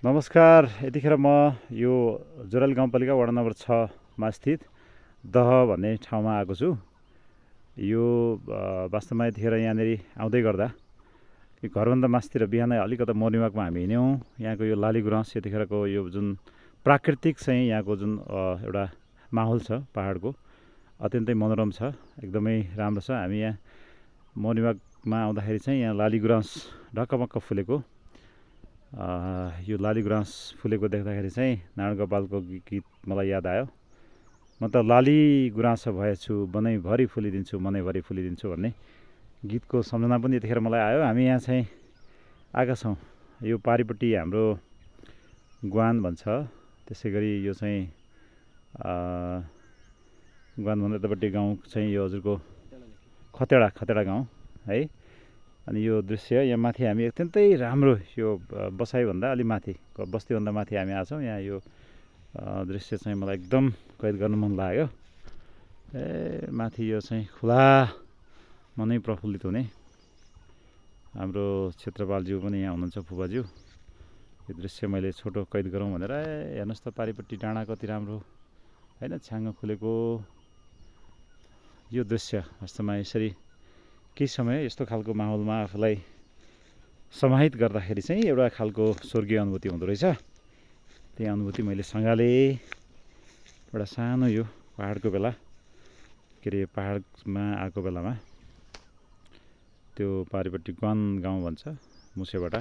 नमस्कार। यतिखेर म यो जोराली गाउँपालिका वडा नम्बर 6 मा स्थित दह भन्ने ठाउँमा आएको छु। यो वास्तवमा यतिखेर यहाँनिर आउँदै गर्दा घरभन्दा मास्तिर बिहानै अलिकता मोर्निङ वाकमा हामी हिँड्यौँ। यहाँको यो लाली गुराँस यतिखेरको यो जुन प्राकृतिक चाहिँ यहाँको जुन एउटा माहौल छ पहाडको अत्यन्तै मनोरम छ, एकदमै राम्रो छ। हामी यहाँ मोर्निङ वाकमा आउँदाखेरि चाहिँ यहाँ लाली गुराँस ढकमक्क फुलेको, यो लाली गुराँस फुलेको देख्दाखेरि चाहिँ नारायण गोपालको गीत मलाई याद आयो। म त लाली गुराँस भएछु मनैभरि फुलिदिन्छु, मनैभरि फुलिदिन्छु भन्ने गीतको सम्झना पनि यतिखेर मलाई आयो। हामी यहाँ चाहिँ आएका छौँ। यो पारिपट्टि हाम्रो ग्वान भन्छ, त्यसै गरी यो चाहिँ ग्वानभन्दा यतापट्टि गाउँ चाहिँ यो हजुरको खतेडा गाउँ है। अनि यो दृश्य यहाँ माथि हामी अत्यन्तै राम्रो, यो बसाइभन्दा अलि माथि, बस्तीभन्दा माथि हामी आछौँ। यहाँ यो दृश्य चाहिँ मलाई एकदम कैद गर्न मन लाग्यो। माथि यो चाहिँ खुला मनै प्रफुल्लित हुने हाम्रो क्षेत्रपालज्यू पनि यहाँ हुनुहुन्छ, फुपाज्यू। यो दृश्य मैले छोटो कैद गरौँ भनेर हेर्नुहोस् त, पारिपट्टि डाँडा कति राम्रो होइन, छ्याङ्ग फुलेको यो दृश्य। वास्तवमा यसरी केही समय यस्तो खालको माहौलमा आफूलाई समाहित गर्दाखेरि चाहिँ एउटा खालको स्वर्गीय अनुभूति हुँदो रहेछ। त्यही अनुभूति मैले सँगालेँ एउटा सानो यो पहाडको बेला, के अरे पहाडमा आएको बेलामा। त्यो पारिपट्टि ग्वान गाउँ भन्छ, मुसेबाट।